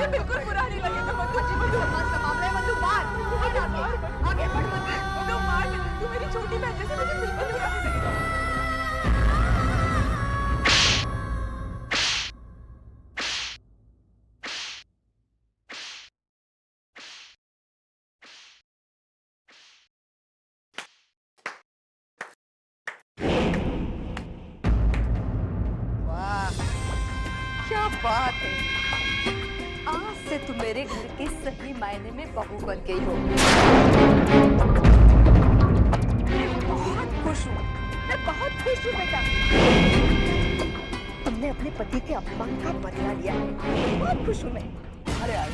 मुझे बिल्कुल बुरा नहीं लगेगा मधु जी, मधु बात का मामला है मधु, मार आगे बढ़ मधु, मार तू मेरी छोटी बहन जैसे, मुझे बिल्कुल बुरा नहीं लगेगा। क्या बात है, आज से तू मेरे घर की सही मायने में बहू बन गई हो। बहुत खुश हूँ, मैं बहुत खुश हूँ बेटा। तुमने अपने पति के अपमान का बदला लिया है, बहुत खुश हूँ मैं। अरे आई,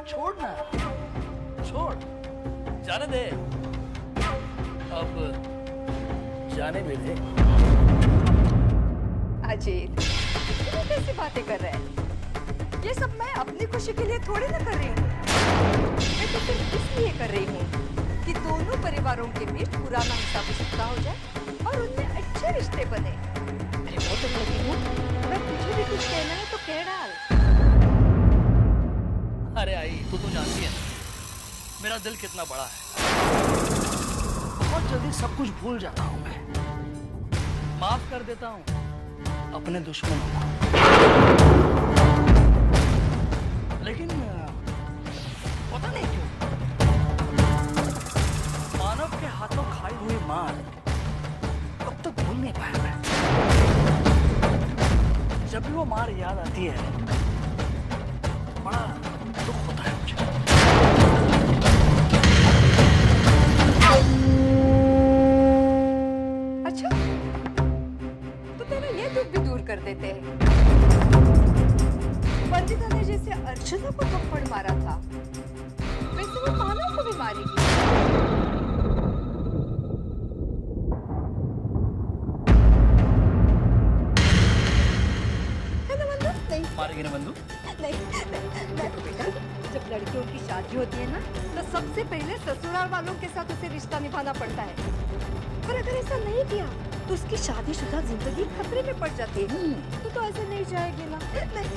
छोड़ ना, छोड़, जाने दे, अब जाने भी दे। अजीत, तुम कैसी बातें कर रहे हैं? ये सब मैं अपनी खुशी के लिए थोड़ी ना कर रही हूँ। मैं तो सिर्फ इसलिए कर रही हूँ कि दोनों परिवारों के बीच पुराना हिसाब किताब हो जाए और उनमें अच्छे रिश्ते बने। अरे वो तो कहती हूँ, अगर तुझे भी कुछ कहना है तो कह डाल। अरे आई, तू तो जानती है ना मेरा दिल कितना बड़ा है। बहुत जल्दी सब कुछ भूल जाता हूँ मैं, माफ कर देता हूँ अपने दुश्मनों को। लेकिन पता नहीं क्यों मानव के हाथों खाई हुई मार अब तक भूल नहीं पाया मैं। जब भी वो मार याद आती है बड़ा दुख होता है मुझे। अच्छा, तो तेरा ये दुख भी दूर कर देते हैं। वंदिता ने जैसे अर्चना को थप्पड़ मारा था, वैसे वो मानव को भी मारेगी। है ना बंधु? नहीं मारेगी ना बंधु? नहीं, देखो बेटा, जब लड़कियों की शादी होती है ना, तो सबसे पहले ससुराल वालों के साथ उसे रिश्ता निभाना पड़ता है। पर अगर ऐसा नहीं किया तो उसकी शादीशुदा जिंदगी खतरे में पड़ जाती है। तो ऐसे नहीं जाएगी ना? नहीं,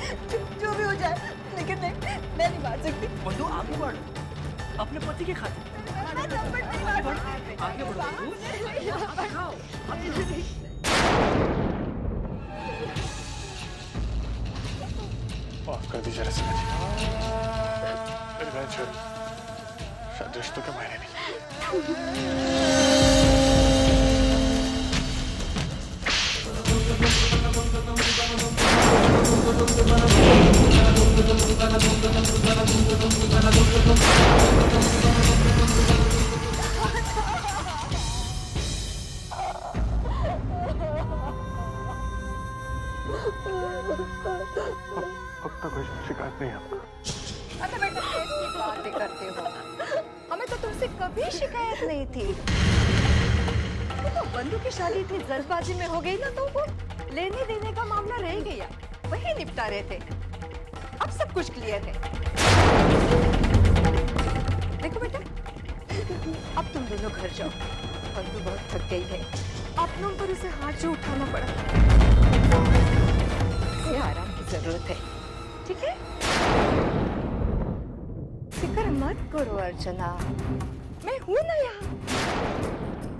जो भी हो जाए, लेकिन नहीं, मैं नहीं मार सकती। बंधु आगे बढ़, अपने पति के खातिर आगे बढ़ो। माफ कर दीजिए रसीमा जी, मेरी बहन छोरी शायद रिश्तों के मायने नहीं। अब तक कोई शिकायत नहीं है आपको? अरे बेटा, कैसी बातें करते हो? हमें तो तुमसे कभी शिकायत नहीं थी। तो बंधु की शादी इतनी जल्दबाजी में हो गई ना, तो वो लेने देने का मामला रह गया, वही निपटा रहे थे। अब सब कुछ क्लियर है। देखो बेटा, अब तुम दोनों घर जाओ। बंधु बहुत थक गई है, अपनों पर उसे हाथ जो उठाना पड़ा, उसे आराम की जरूरत है। ठीक है? फिक्र मत करो अर्चना, मैं हूं ना यहाँ।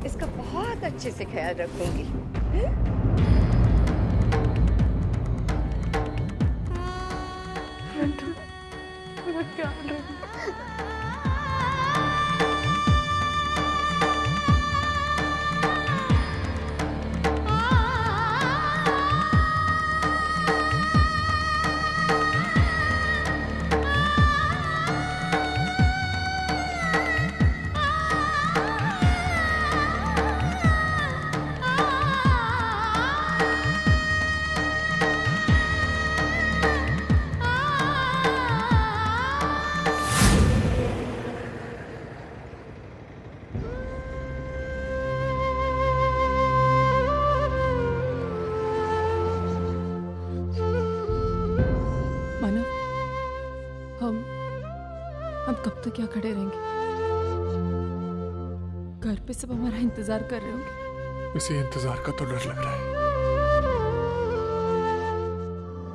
इसका बहुत अच्छे से ख्याल रखूंगी। हम कब तक क्या खड़े रहेंगे? घर पे सब हमारा इंतजार कर रहे होंगे। इसी इंतजार का तो डर लग रहा है।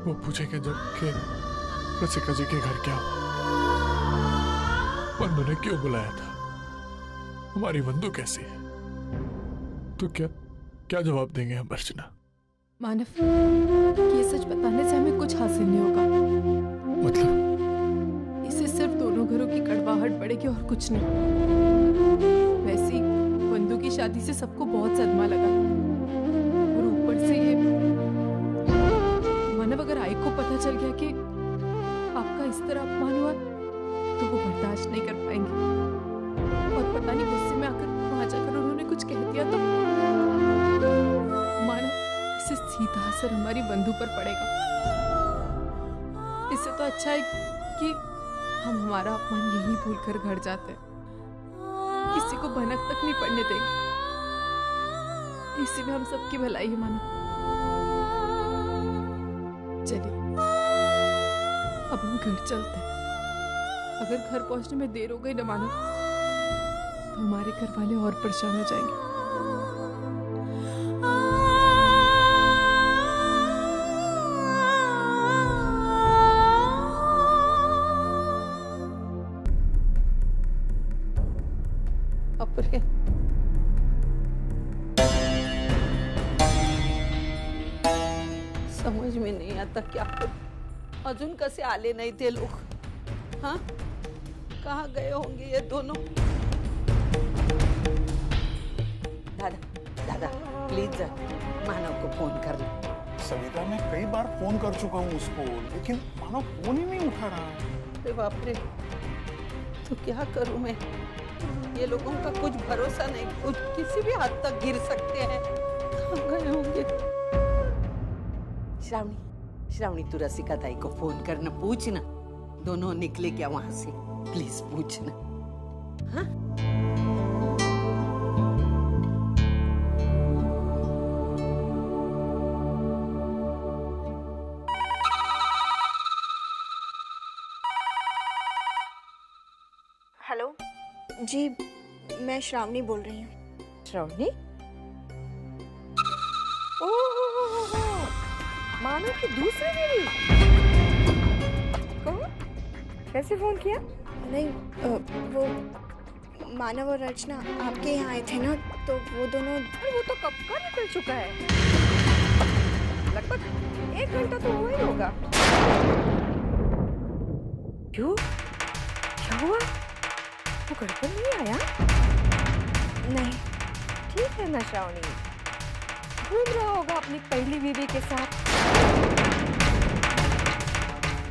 वो पूछेंगे जब कि रसिका जी के घर क्या हुआ, वंदु ने क्यों बुलाया था, हमारी वंदु कैसी है, तो क्या जवाब देंगे हम अर्चना? मानव, ये सच बताने से हमें कुछ हासिल नहीं होगा। मतलब? इससे सिर्फ दोनों घरों की कड़वाहट बढ़ेगी और कुछ नहीं। वैसी वंदु की शादी से सबको बहुत सदमा लगा और ऊपर से ये मानव, अगर आई को पता चल गया कि आपका इस तरह अपमान हुआ तो वो बर्दाश्त नहीं कर पाएंगे और पता नहीं गुस्से में आकर वहां जाकर उन्होंने कुछ कह दिया तो मानव, इससे सीधा असर हमारी बंधु पर पड़ेगा। इससे तो अच्छा है कि हम हमारा अपमान यहीं भूलकर घर जाते हैं, किसी को भनक तक नहीं पड़ने देंगे। इसी में हम सबकी भलाई है मानव। चलिए अब हम घर चलते हैं। अगर घर पहुंचने में देर हो गई ना मानव, तो हमारे घर वाले और परेशान हो जाएंगे। अपने समझ में नहीं आता क्या करूं। अजून कसे आले नहीं थे लोग? हाँ, कहाँ गए होंगे ये दोनों? दादा दादा प्लीज मानव को फोन कर लो। सविता, मैं कई बार फोन कर चुका हूँ उसको, लेकिन मानव फोन ही नहीं उठा रहा। अरे बाप रे, तो क्या करूं मैं? ये लोगों का कुछ भरोसा नहीं, कुछ किसी भी हद तक गिर सकते हैं। कहाँ गए होंगे? श्रावणी तू रसिका ताई को फोन करना, पूछना दोनों निकले क्या वहां से, प्लीज पूछना। हाँ? हेलो जी, मैं श्रावणी बोल रही हूँ। श्रावणी? ओह, मानो कि दूसरी बीवी। कहो, कैसे फोन किया? नहीं, वो मानव और अर्चना आपके यहाँ आए थे ना, तो वो दोनों। वो तो कब का निकल चुका है, लगभग 1 घंटा तो हुआ ही होगा। क्यों, क्या हुआ? वो घर पर नहीं आया? नहीं। ठीक है ना श्रावणी, घूम रहा होगा अपनी पहली बीवी के साथ।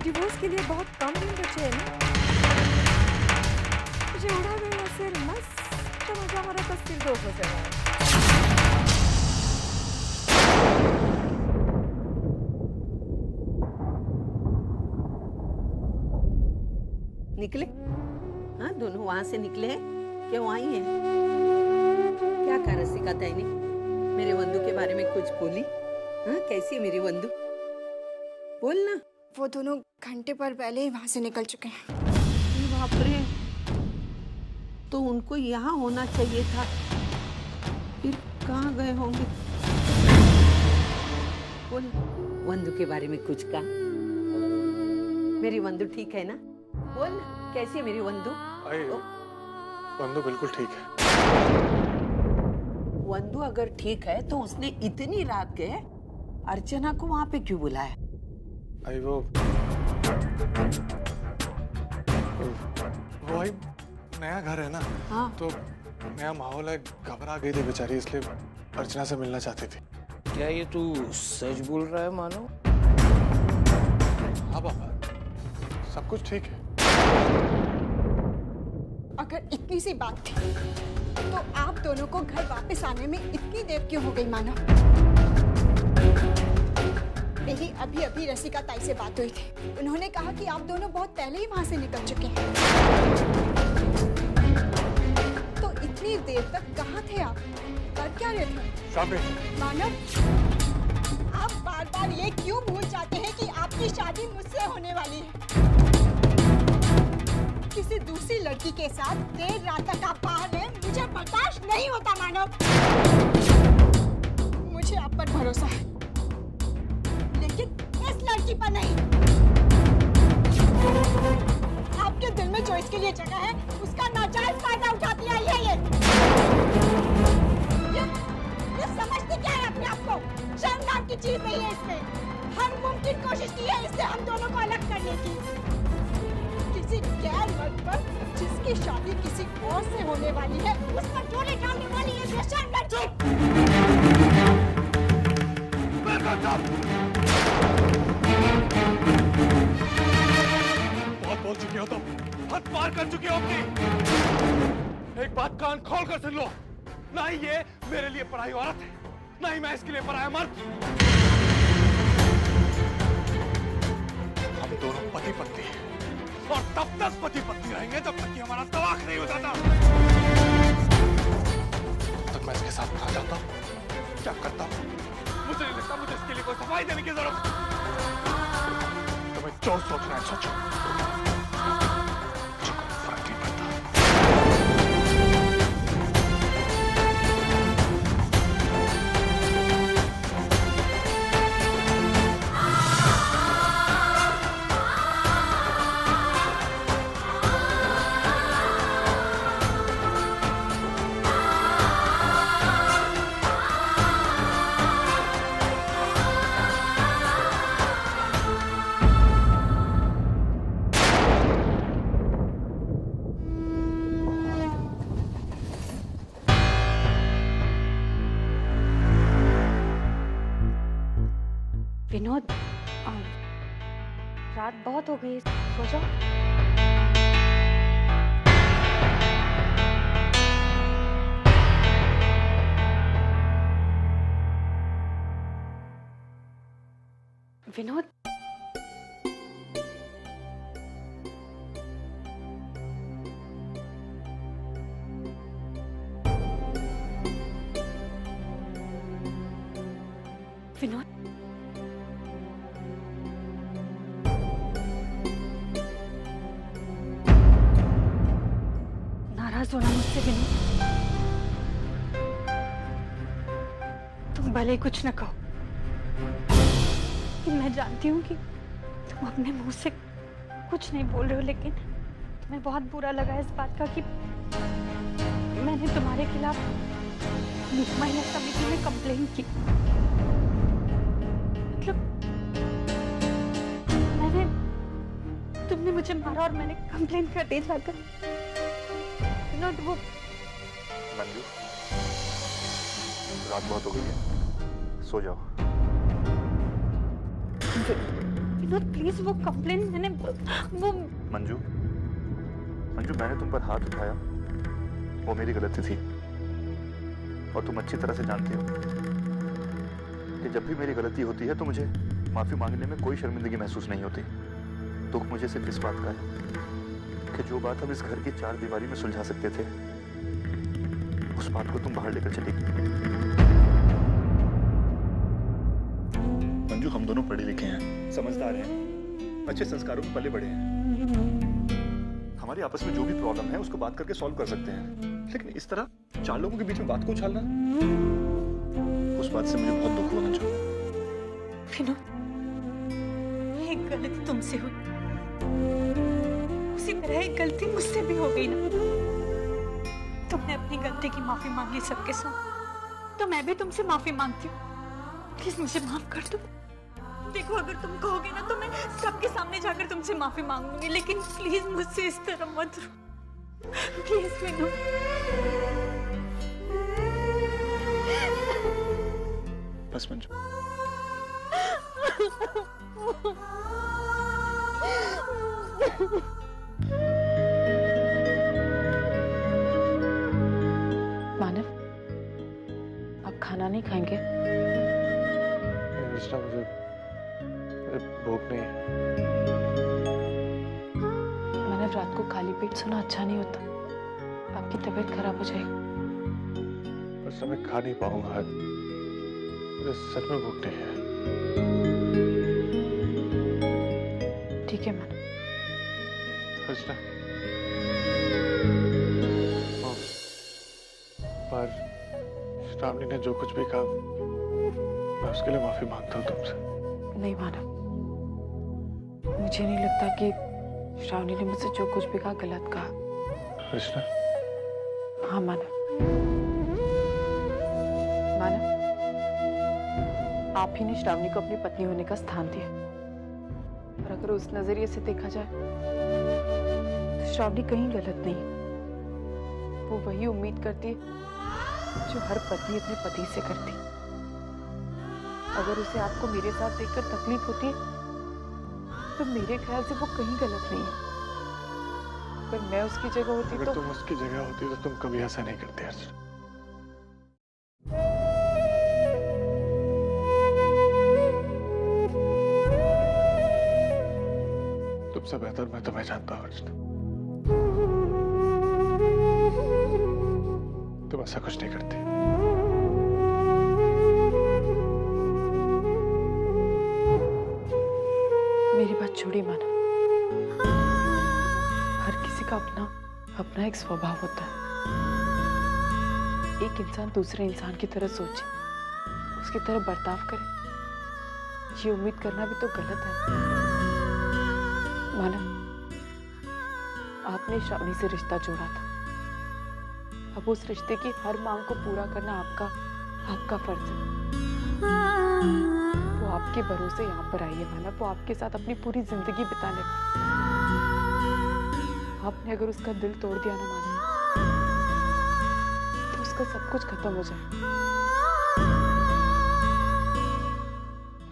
डिवोर्स के लिए बहुत कम दिन बचे हैं ना। मुझे उड़ा गया सिर, मस्त मजा मारा तो सिर 2 हो जाएगा। निकले? हाँ, दोनों वहां से निकले हैं? क्या वहां ही है? क्या कहा रसिका ताई ने? मेरे वंदु के बारे में कुछ बोली? हाँ, कैसी है मेरी वंदु? बोल ना। वो दोनों घंटे पर पहले ही वहां से निकल चुके हैं। बाप रे, तो उनको यहाँ होना चाहिए था, फिर कहाँ गए होंगे? बोल, वंदु के बारे में कुछ कहा? मेरी वंदु ठीक है ना? बोल ना, कैसी है मेरी वंदु? वंदु बिल्कुल ठीक है। वंदु अगर ठीक है तो उसने इतनी रात गए अर्चना को वहां पे क्यों बुलाया? आई वो आई नया घर है ना। हाँ। तो नया माहौल है, घबरा गई थी बेचारी, इसलिए अर्चना से मिलना चाहती थी। क्या ये तू सच बोल रहा है मानो? हाँ पापा, सब कुछ ठीक है। अगर इतनी सी बात थी तो आप दोनों को घर वापस आने में इतनी देर क्यों हो गई मानव? मेरी अभी रसिका ताई से बात हुई थी, उन्होंने कहा कि आप दोनों बहुत पहले ही वहां से निकल चुके हैं। तो इतनी देर तक कहाँ थे आप? कर क्या रहे थे? मानव, आप बार बार ये क्यों भूल जाते हैं कि आपकी शादी मुझसे होने वाली है? किसी दूसरी लड़की के साथ देर रात तक आप बाहर हैं, मुझे बर्दाश्त नहीं होता मानव। मुझे आप पर भरोसा है, लेकिन इस लड़की लड़की पर नहीं। आपके दिल में जो इसके लिए जगह है उसका नाजायज फायदा उठाती आई है ये समझती क्या है अपने आप को? शर्म नाम की चीज नहीं है इसमें। हर मुमकिन कोशिश की है इससे हम दोनों को अलग करने की। किसी गैर मर्द पर जिसकी शादी किसी और से होने वाली है उस पर चोरी डालने वाली है बेशर्म लड़की। बहुत बोल चुके हो तुम, हद पार कर चुके हो अपनी। एक बात कान खोल कर सुन लो, ना ही ये मेरे लिए पराई औरत है, ना ही मैं इसके लिए पराया मर्द। हम दोनों पति पत्नी हैं और तब तक पति पत्नी रहेंगे जब तक कि हमारा तलाक नहीं हो जाता। तब तक मैं इसके साथ कहाँ जाता हूँ, क्या करता हूँ, मुझे नहीं लगता मुझे इसके लिए कोई सफाई देने की जरूरत है। तुम्हें जो सोचना है सोचो, मुझे कोई फर्क नहीं पड़ता। विनोद, रात बहुत हो गई, सो जाओ। विनोद, विनोद, नाराज होना मुझसे विनोद। तुम भले ही कुछ न कहो, मैं जानती हूँ कि तुम अपने मुंह से कुछ नहीं बोल रहे हो, लेकिन तुम्हें बहुत बुरा लगा इस बात का कि मैंने तुम्हारे खिलाफ महिला समिति में कंप्लेन की। मतलब तुमने मुझे मारा और मैंने कंप्लेन कर दी जाकर। विनोद, वो मंजू, रात बहुत हो गई है, सो जाओ। विनोद प्लीज, वो कंप्लेन मैंने वो मंजू, मैंने तुम पर हाथ उठाया, वो मेरी गलती थी और तुम अच्छी तरह से जानती हो कि जब भी मेरी गलती होती है तो मुझे माफी मांगने में कोई शर्मिंदगी महसूस नहीं होती। दुख मुझे सिर्फ इस बात का है कि जो बात हम इस घर की चार दीवारी में सुलझा सकते थे उस बात को तुम बाहर लेकर चली गई। मंजू, हम दोनों पढ़े लिखे हैं, समझदार हैं, अच्छे संस्कारों में पले बड़े हैं। हमारी आपस में जो भी प्रॉब्लम है उसको बात करके सॉल्व कर सकते हैं, लेकिन इस तरह चार लोगों के बीच में बात को उछालना, उस बात से मुझे बहुत दुख हुआ मंजू। विनोद, एक गलती तुमसे हुई, उसी तरह एक गलती मुझसे भी हो गई ना। तुमने अपनी गलती की माफी मांग ली सबके साथ, तो मैं भी तुमसे माफी मांगती हूँ। प्लीज मुझे माफ कर दो। देखो, अगर तुम कहोगे ना तो मैं सबके सामने जाकर तुमसे माफी मांग लूंगी, लेकिन प्लीज मुझसे इस तरह मत रो। प्लीज विनोद। बस मंजू। मानव, आप खाना नहीं खाएंगे? मुझे भूख नहीं है। मानव, रात को खाली पेट सोना अच्छा नहीं होता, आपकी तबीयत खराब हो जाएगी। बस मैं खा नहीं पाऊंगा, मुझे सच में भूख नहीं है। ठीक है मानव। कृष्णा, पर श्रावणी ने जो कुछ भी कहा मैं उसके लिए माफी मांगता हूँ तुमसे। नहीं मानव, मुझे नहीं लगता कि श्रावणी ने मुझसे जो कुछ भी कहा गलत कहा। रचना। हाँ मानव, मानव, आप ही ने श्रावणी को अपनी पत्नी होने का स्थान दिया, और अगर उस नजरिए से देखा जाए तो श्रावणी कहीं गलत नहीं। वो वही उम्मीद करती है जो हर पत्नी अपने पति से करती। अगर उसे आपको मेरे साथ देखकर तकलीफ होती है तो मेरे ख्याल से वो कहीं गलत नहीं है। पर मैं उसकी जगह होती तो तुम उसकी जगह होती तो तुम कभी ऐसा नहीं करते अर्चना। तुमसे बेहतर मैं तुम्हें जानता हूँ अर्चना। तुम ऐसा कुछ नहीं करती। मेरी बात छोड़ी मानो। हर किसी का अपना एक स्वभाव होता है। एक इंसान दूसरे इंसान की तरह सोचे, उसकी तरह बर्ताव करे, ये उम्मीद करना भी तो गलत है। मानो, आपने श्रावणी से रिश्ता जोड़ा था, अब उस रिश्ते की हर मांग को पूरा करना आपका फर्ज है। वो आपके भरोसे यहाँ पर आई है मानव, वो आपके साथ अपनी पूरी जिंदगी बिताने वाली। आपने अगर उसका दिल तोड़ दिया ना मानव, तो उसका सब कुछ खत्म हो जाए।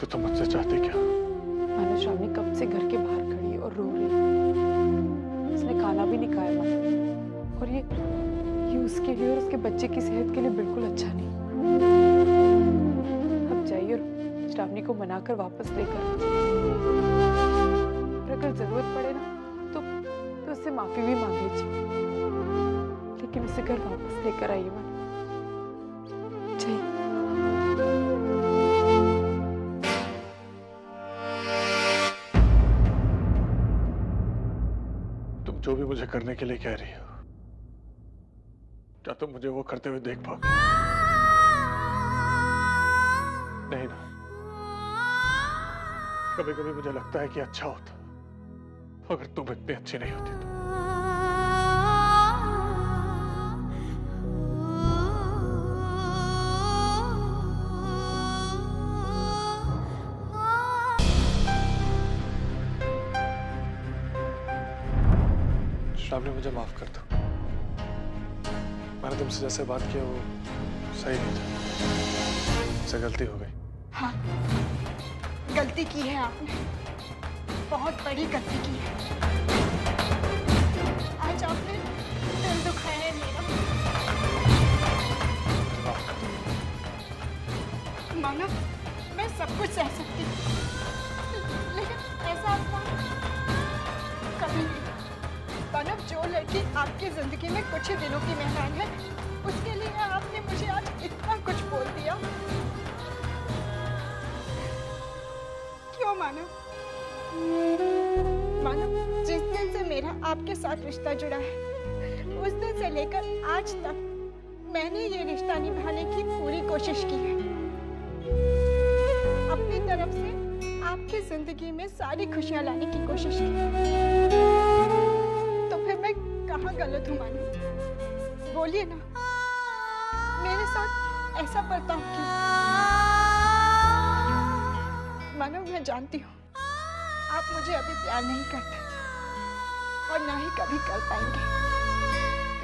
तो तुम मुझसे चाहते क्या? मानव, श्रावणी कब से घर के बाहर खड़ी और रो रही है। उसने खाना भी नहीं खाया मानव, और ये उसके लिए और उसके बच्चे की सेहत के लिए बिल्कुल अच्छा नहीं। अब जाइए और श्रावणी को मनाकर वापस लेकर, और अगर जरूरत पड़े ना तो उससे माफी भी मांग लीजिए, लेकिन उसे घर वापस लेकर आइए मानो। जाइए। तुम जो भी मुझे करने के लिए कह रही हो, क्या तुम मुझे वो करते हुए देख पाओगे? नहीं ना। कभी कभी मुझे लगता है कि अच्छा होता अगर तुम इतनी अच्छी नहीं होती तो। श्रावणी, मुझे माफ कर दो। मैंने तुमसे जैसे बात किया वो सही नहीं था, मुझसे गलती हो गई। हाँ, गलती की है आपने, बहुत बड़ी गलती की है। आज आपने दिल दुखाया है मेरा। मानो, मैं सब कुछ सह सकती हूँ, लेकिन ऐसा अपमान कभी नहीं। मानव, जो लड़की आपकी जिंदगी में कुछ ही दिनों की मेहमान है, उसके लिए आपने मुझे आज इतना कुछ बोल दिया। क्यों मानव? मानव, जिस दिन से मेरा आपके साथ रिश्ता जुड़ा है, उस दिन से लेकर आज तक मैंने ये रिश्ता निभाने की पूरी कोशिश की है। अपनी तरफ से आपकी जिंदगी में सारी खुशियां लाने की कोशिश की। फिर मैं कहाँ गलत हूँ मानो? बोलिए ना, मेरे साथ ऐसा बर्ताव क्यों? मानो, मैं जानती हूँ आप मुझे अभी प्यार नहीं करते और ना ही कभी कर पाएंगे,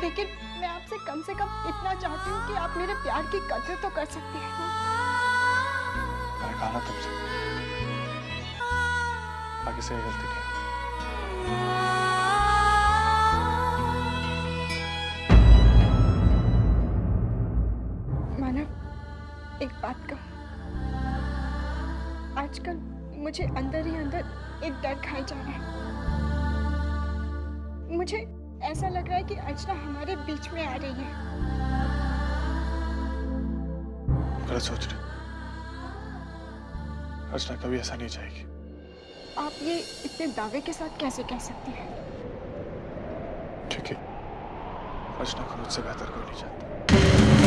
लेकिन मैं आपसे कम से कम इतना चाहती हूँ कि आप मेरे प्यार की कदर तो कर सकती हैं ना? मैंने कहा ना तुमसे, आगे से ये गलती नहीं। एक बात कहूं, आजकल मुझे अंदर ही अंदर एक डर खाए जा रहा है। मुझे ऐसा लग रहा है कि अर्चना हमारे बीच में आ रही है। गलत सोच रहे। अर्चना कभी ऐसा नहीं चाहेगी। आप ये इतने दावे के साथ कैसे कह सकती हैं? ठीक है, अर्चना को मुझसे बेहतर कोई नहीं जानता।